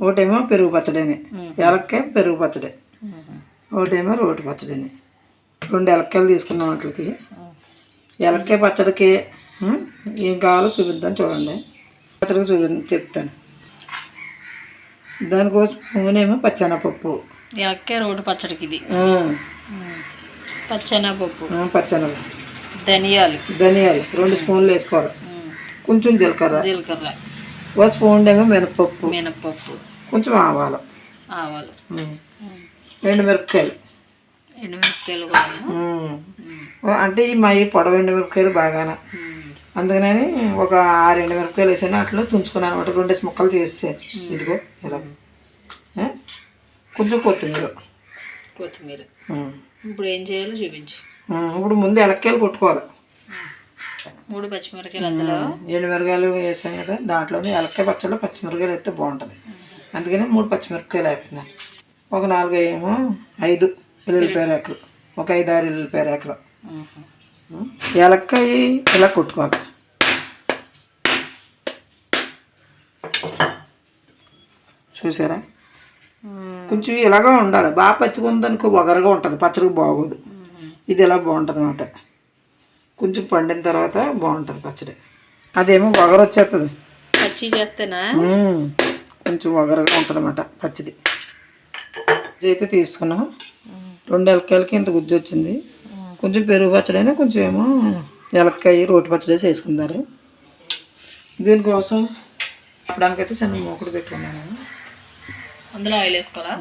ఒకటేమో పెరుగు పచ్చడిని, ఎలక్కాయ పెరుగు పచ్చడి, ఒకటేమో రోటి పచ్చడిని. 2 ఎలక్కాయలు తీసుకున్నాం వాటికి. ఎలక్కాయ పచ్చడికి ఏం కావాలో చూపిద్దాం చూడండి. పచ్చడికి చెప్తాను. దానికోసం నూనెమో పచ్చెనపప్పు. ఎలక్కాయ రోటి పచ్చడికి ఇది పచ్చెనపప్పు, ధనియాలు 2 స్పూన్లు వేసుకోవాలి. కొంచెం జీలకర్ర, 1 స్పూన్ ఏమో మినపప్పు, కొంచెం ఆవాలు, 2 మిరపకాయలు. అంటే ఈ మై పొడవు ఎండుమిరపకాయలు బాగానే, అందుకని ఒక 6 ఎండుమిరపకాయలు వేసాను. అట్లా తుంచుకున్నాను అనమాట. 2 ముక్కలు చేసేసాను. ఇదిగో ఇలా. కొంచెం కొత్తిమీర. ఇప్పుడు ఏం చేయాలో చూపించు. ఇప్పుడు ముందు ఎలక్కాయలు కొట్టుకోవాలి. 3 పచ్చిమిరకాయలు, అందులో ఎండుమిరకాయలు వేసాం కదా, దాంట్లోనే ఎలక్కాయ పచ్చడిలో పచ్చిమిరకాయలు వేస్తే బాగుంటుంది. అందుకని 3 పచ్చిమిరపకాయలు వేస్తున్నాను. ఒక 4 ఏమో 5 ఎల్లుల్లిపాయ రేకలు, ఒక 5-6 ఎల్లుల్లిపాయ రేకలు. ఎలక్కాయ ఇలా కొట్టుకోవాలి. చూసారా, కొంచెం ఇలాగా ఉండాలి. బాగా పచ్చిగా ఉందనుకో వగరగా ఉంటుంది, పచ్చడికి బాగోదు. ఇది ఇలా బాగుంటుంది అన్నమాట. కొంచెం పండిన తర్వాత బాగుంటుంది పచ్చడి. అదేమో వగర వచ్చేస్తుంది పచ్చి చేస్తేనా, కొంచెం వగరగా ఉంటుంది అన్నమాట పచ్చిది. అయితే తీసుకున్నాం. 2 ఎలక్కాయలకి ఇంత గుజ్జు వచ్చింది. కొంచెం పెరుగు పచ్చడి అయినా కొంచెం ఏమో ఎలక్కాయ రోటి పచ్చడి వేసి వేసుకున్నారు. దీనికోసం అప్పడానికైతే చిన్న మూకుడు పెట్టుకున్నాను. అందులో ఆయిల్ వేసుకోవాలా?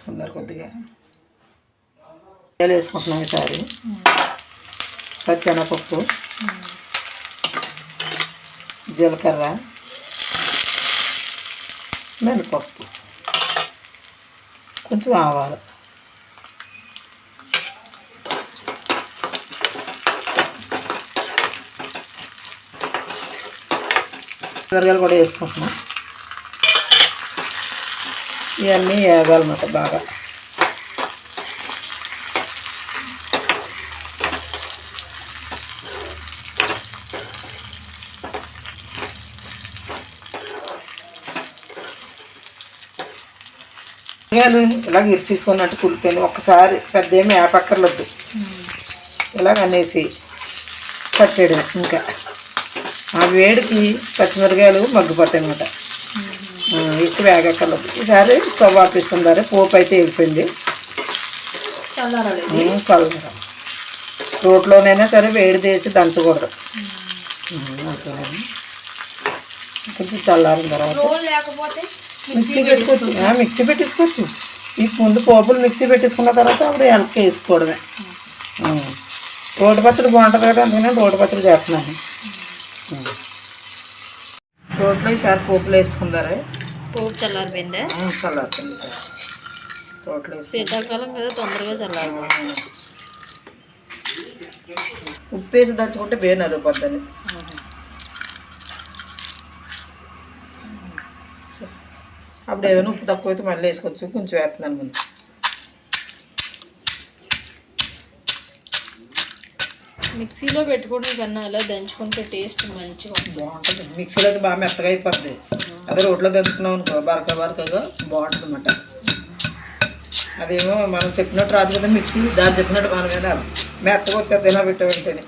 కొందరు కొద్దిగా ఆయిల్ వేసుకుంటున్నాం ఈసారి. పచ్చెనపప్పు, జీలకర్ర, మినపప్పు, కొంచెం ఆవాలు, మిరగాయలు కూడా వేసుకుంటున్నాం. ఇవన్నీ వేగాలన్నమాట బాగా. మిరగాయలు ఇలాగ ఇరిచేసుకున్నట్టు కులిపోయింది. ఒక్కసారి పెద్ద ఏమి వేపక్కర్లొద్దు, ఇలాగ అనేసి పచ్చేయడం. ఇంకా ఆ వేడికి పచ్చిమిరకాయలు మగ్గిపోతాయి అన్నమాట. ఎక్కువ వేగక్కర్లేదు. ఈసారి స్టవ్ ఆపేసుకుంటారు. పోపు అయితే వెళ్ళిపోయింది. చల్లగా రోట్లోనైనా సరే వేడి చేసి దంచకూడదు. కొంచెం చల్లారిన తర్వాత మిక్సీ పెట్టేసుకోవచ్చు. ఈ ముందు పోపులు మిక్సీ పెట్టేసుకున్న తర్వాత అప్పుడు ఎలక్కాయ వేసుకోవడమే. రోటి పచ్చడి బాగుంటుంది కదా, అందుకని రోటి పచ్చడి చేస్తున్నాను. రోట్లో ఈసారి పోపులు వేసుకుంటారు. పోపు చల్లారిపోయిందా? చల్లారిపోయింది సార్. రోట్లో శీతాకాలం కదా, తొందరగా చల్లారిపోయింది. ఉప్పు వేసి దంచుకుంటే బే నలిగిపోద్దని. అప్పుడు ఏమైనా ఉప్పు తక్కువ అయితే మళ్ళీ వేసుకోవచ్చు. కొంచెం వేస్తున్నాను ముందు. మిక్సీలో పెట్టుకోవడం కన్నా అలా దంచుకుంటే టేస్ట్ మంచిగా బాగుంటుంది. మిక్సీలో అయితే బాగా మెత్తగా అయిపోద్ది. అదే రోట్లో దంచుకున్నాం అనుకో బరకగా బాగుంటుంది అన్నమాట. అదేమో మనం చెప్పినట్టు రాదు కదా మిక్సీ, దాన్ని చెప్పినట్టు మన మీద మెత్తగా వచ్చేది ఇలా పెట్టేవంటేనే.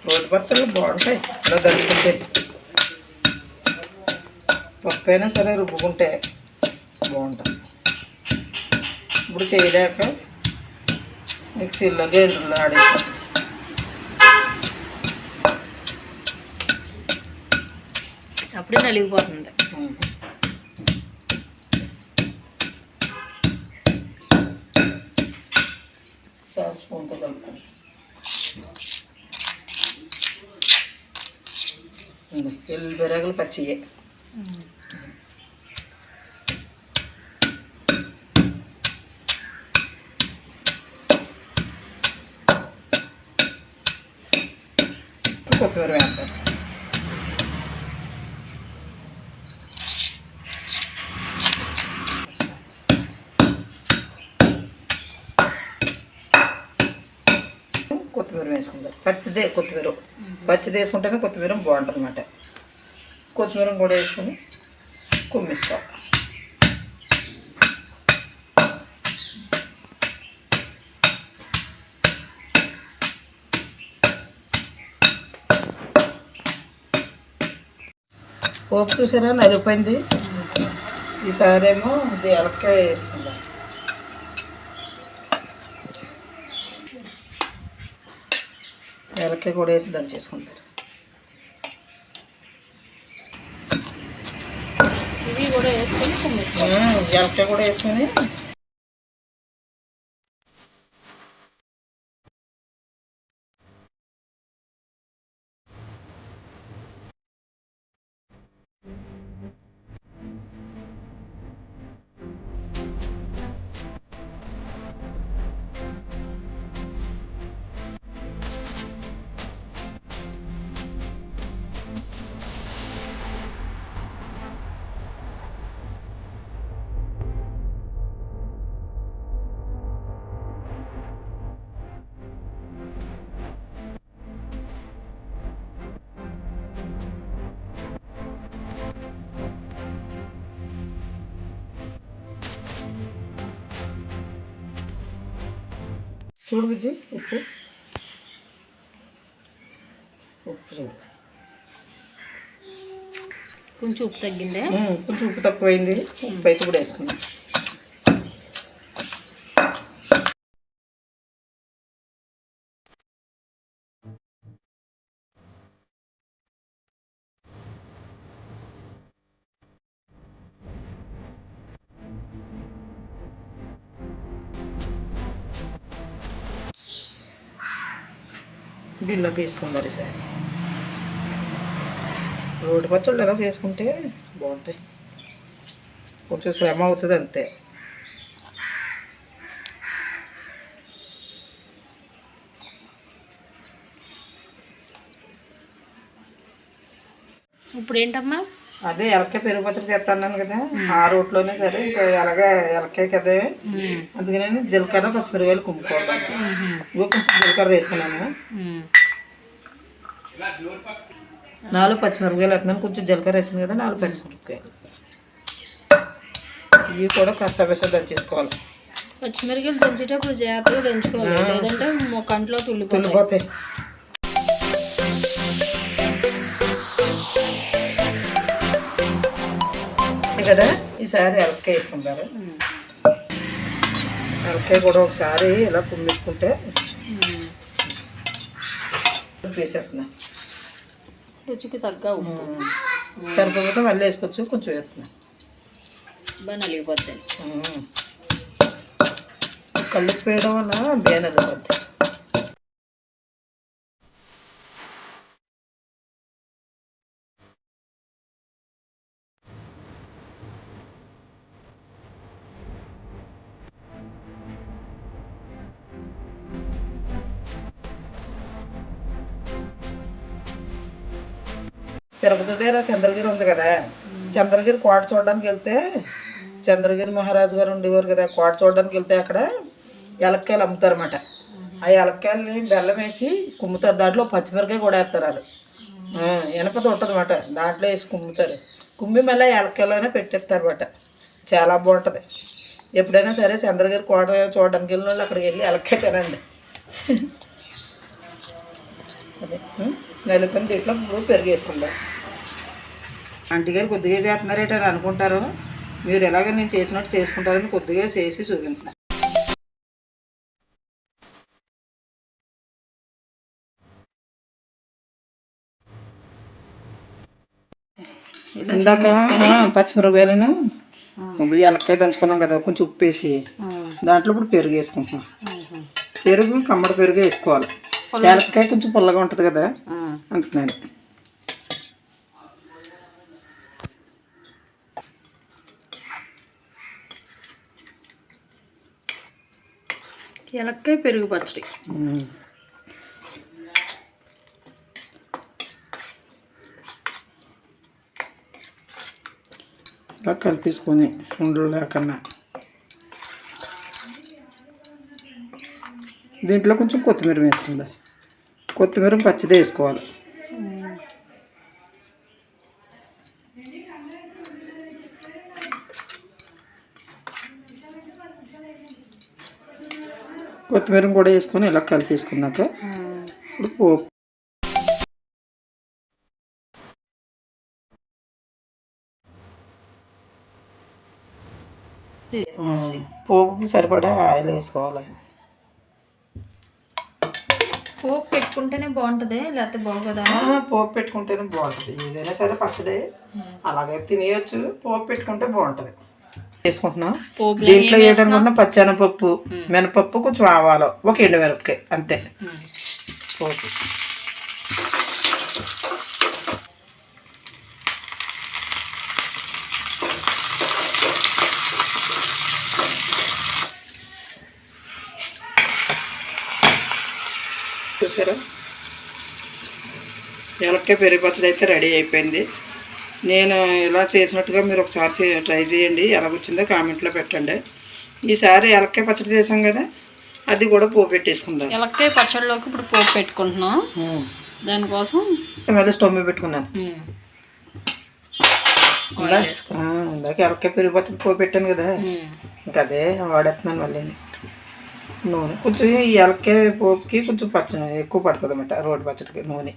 రోటి పచ్చళ్ళు బాగుంటాయి ఇలా దంచుకుంటే. పప్పు అయినా సరే రుబ్బుకుంటే బాగుంటుంది. ఇప్పుడు చేయలేక మిక్సీలో గ్రైండర్లో ఆడేసుకుంటాం. అప్పుడే నలిగిపోతుంది. స్పూన్తో కలుపుతాను. ఎల్లుల్లిపాయలు పచ్చియే. కొత్తిమీర వేస్తారు. కొత్తిమీర వేసుకుంటారు. పచ్చిది వేసుకుంటేనే కొత్తిమీర బాగుంటుంది అన్నమాట. కొత్తిమీర కూడా వేసుకొని కుమ్మిస్తాం. పోపు చూసారా నలిపోయింది. ఈసారి ఏమో ఇది ఎలక్కాయ వేస్తుంది. ఎలక్కాయ కూడా వేసి దంచేసుకుంటారు. ఇవి కూడా వేసుకొని కుమ్మేసుకోవాలి. ఎలక్కాయ కూడా వేసుకొని చూడు బుజ్జి ఉప్పు చూడు. కొంచెం ఉప్పు తగ్గిందే. కొంచెం ఉప్పు తక్కువైంది. ఉప్పు అయితే కూడా వేసుకున్నాం. దీనిలోకి వేసుకుందారు సార్. రోడ్డు పచ్చళ్ళు ఎలా చేసుకుంటే బాగుంటాయి. కొంచెం శ్రమ అవుతుంది అంతే. ఇప్పుడు ఏంటమ్మా? అదే ఎలక్కాయ పెరుగు పచ్చడి చేస్తాను కదా, ఆ రోట్లోనే సరే ఇంకా ఎలాగా ఎలక్కాయ కదా, అందుకని జీలకర్ర పచ్చిమిరకాయలు కుమ్ముకోవడానికి ఇంకో కొంచెం జీలకర్ర వేసుకున్నాను. 4 పచ్చిమిరపకాయలు వేస్తున్నాను. కొంచెం జీలకర్ర వేసాను కదా, 4 పచ్చిమిరపకాయలు. ఇవి కూడా కసబెస దంచేసుకోవాలి. పచ్చిమిరకాయలు దంచేటప్పుడు జాగ్రత్తగా దంచుకోవాలి, లేదంటే కంట్లో తుల్లిపోతాయి. కదా ఈసారి ఎలక్కాయ వేసుకుంటారు. ఎలక్కాయ కూడా ఒకసారి ఇలా కుమ్మేసుకుంటే వేసేస్తున్నా. రుచికి తగ్గ ఉప్పు సరిపోతే మళ్ళీ వేసుకోవచ్చు. కొంచెం వేస్తున్నా. బాగా నలిగిపోతాయి. కళ్ళు వేయడం వల్ల బాగా నలిగిపోద్ది. తిరుపతి దగ్గర చంద్రగిరి ఉంది కదా, చంద్రగిరి కోట చూడడానికి వెళ్తే చంద్రగిరి మహారాజు గారు ఉండేవారు కదా, కోట చూడడానికి వెళ్తే అక్కడ ఎలక్కాయలు అమ్ముతారన్నమాట. ఆ ఎలక్కాయలని బెల్లం వేసి కుమ్ముతారు. దాంట్లో పచ్చిమిరకాయ కూడా వేస్తారు. వాళ్ళు ఎనపది ఉంటుంది అన్నమాట, దాంట్లో వేసి కుమ్ముతారు. కుమ్మి మళ్ళీ ఎలక్కాయలోనే పెట్టేస్తారు అన్నమాట. చాలా బాగుంటుంది. ఎప్పుడైనా సరే చంద్రగిరి కోట చూడడానికి వెళ్ళిన వాళ్ళు అక్కడికి వెళ్ళి ఎలక్కాయ తినండి. అదే నలుపుని దీంట్లో పెరుగు వేసుకుంటాం. ఆంటీ గారు కొద్దిగా చేస్తున్నారేటని అనుకుంటారు. మీరు ఎలాగ నేను చేసినట్టు చేసుకుంటారని కొద్దిగా చేసి చూపించాను. ఇందాక పచ్చిమిరపకాయలను ఎలక్కాయ దంచుకున్నాం కదా, కొంచెం ఉప్పు వేసి దాంట్లో ఇప్పుడు పెరుగు వేసుకుంటున్నాం. పెరుగు కమ్మడి పెరుగు వేసుకోవాలి. ఎలక్కాయ కొంచెం పుల్లగా ఉంటుంది కదా, అందుకని. ఎలక్కాయ పెరుగు పచ్చడి ఇలా కలిపేసుకొని ఉండలు లేకన్నా దీంట్లో కొంచెం కొత్తిమీర వేసుకుందాం. కొత్తిమీర పచ్చిదే వేసుకోవాలి. కొత్తిమీర కూడా వేసుకొని ఇలా కలిపేసుకున్నాక ఇప్పుడు పోపు పోపుకి సరిపడా ఆయిల్ వేసుకోవాలి. పోపు పెట్టుకుంటేనే బాగుంటుంది, లేకపోతే బాగోదా? పోపు పెట్టుకుంటేనే బాగుంటుంది. ఏదైనా సరే పచ్చడి అలాగే తినేయచ్చు, పోపు పెట్టుకుంటే బాగుంటుంది. వేసుకుంటున్నాం. దీంట్లో ఏంటనుకుంటున్నా పచ్చెనపప్పు, మినపప్పు, కొంచెం ఆవాలు, ఒక ఎండుమిరపకాయ అంతే. పోపు చూసారా, ఎలక్కాయ పెరుగు పచ్చడి అయితే రెడీ అయిపోయింది. నేను ఇలా చేసినట్టుగా మీరు ఒకసారి ట్రై చేయండి. ఎలాగొచ్చిందో కామెంట్లో పెట్టండి. ఈసారి ఎలక్కాయ పచ్చడి చేసాం కదా, అది కూడా పోపు పెట్టేసుకుందాం. ఎలక్కాయ పచ్చడిలోకి ఇప్పుడు పోపు పెట్టుకుంటున్నాం. దానికోసం మళ్ళీ స్టవ్ మీద పెట్టుకున్నాను. ఇందాక ఎలక్కాయ పెరుగు పచ్చడి పోపు పెట్టాను కదా, ఇంకా అదే వాడేస్తున్నాను. మళ్ళీ నూనె కొంచెం ఈ ఎలక్కాయ పోపుకి కొంచెం ఎక్కువ పడుతుంది అన్నమాట. రోటి పచ్చడికి నూనె,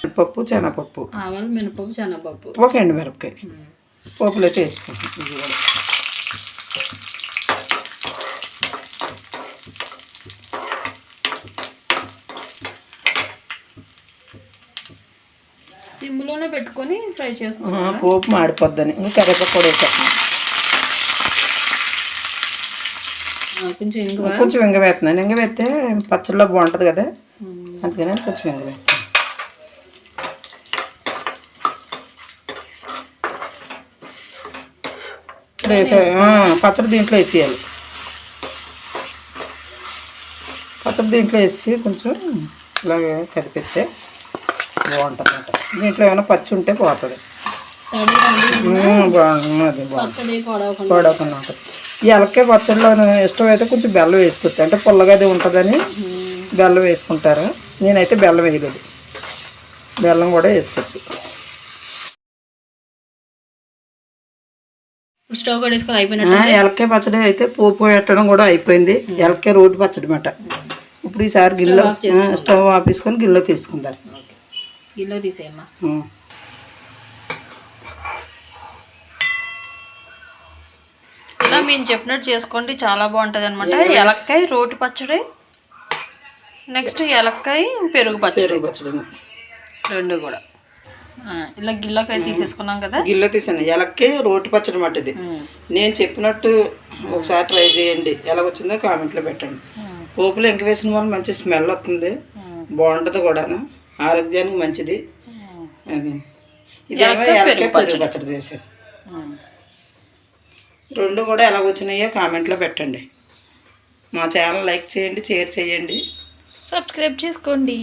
మినపప్పు, శనగపప్పు, ఆవాలు, మినపప్పు, శనగపప్పు, ఒక ఎండుమిరపకాయ పోపులో అయితే వేసుకుంటాం. ఇది కూడా సిమ్లోనే పెట్టుకొని ఫ్రై చేసుకుంటాం. పోపు మాడిపోద్దని ఇంకా కరివేపాకు కూడా వేసేస్తాం. కొంచెం ఇంగ వేస్తున్నాను. ఇంగ వేస్తే పచ్చడిలో బాగుంటుంది కదా, అందుకని కొంచెం ఇంగ వేస్తాను. ఇప్పుడు వేసే పచ్చడి దీంట్లో వేసేయాలి. పచ్చడి దీంట్లో వేసి కొంచెం ఇలాగే కలిపిస్తే బాగుంటుంది అన్నమాట. దీంట్లో ఏమైనా పచ్చి ఉంటే పోతుంది. బాగుంది, పొడవకుండా ఉంటుంది. ఈ ఎలక్కాయ పచ్చడిలో ఇష్టమైతే కొంచెం బెల్లం వేసుకోవచ్చు. అంటే పుల్లగా అది ఉంటుందని బెల్లం వేసుకుంటారు. నేనైతే బెల్లం వేయలేదు, బెల్లం కూడా వేసుకోవచ్చు. స్టవ్ కూడా వేసుకొని అయిపోయినట్టు. ఎలక్కాయ పచ్చడి అయితే పోపు పెట్టడం కూడా అయిపోయింది. ఎలక్కాయ రోటి పచ్చడి అన్నమాట. ఇప్పుడు ఈసారి గిన్నెలో స్టవ్ ఆపేసుకొని గిన్నెలో తీసుకుందాం. గిన్నెలో తీసేయమ్మా. ఇలా మేము చెప్పినట్టు చేసుకోండి, చాలా బాగుంటుంది అనమాట. ఎలక్కాయ రోటి పచ్చడి, నెక్స్ట్ ఎలక్కాయ పెరుగు పచ్చడి రెండు కూడా ఇలా గిల్లోకాయ తీసేసుకున్నాం కదా. గిన్నెలో తీసాను. ఎలక్కాయ రోటి పచ్చడి అన్నమాట ఇది. నేను చెప్పినట్టు ఒకసారి ట్రై చేయండి. ఎలాగొచ్చిందో కామెంట్లో పెట్టండి. పోపులో ఇంక వేసిన వాళ్ళు మంచి స్మెల్ వస్తుంది, బాగుంటుంది కూడా, ఆరోగ్యానికి మంచిది. అది ఇదేమో ఎలక్కాయ పెరుగు పచ్చడి చేశాను. రెండు కూడా ఎలా వచ్చినాయో కామెంట్లో పెట్టండి. మా ఛానల్ లైక్ చేయండి, షేర్ చేయండి, సబ్స్క్రైబ్ చేసుకోండి.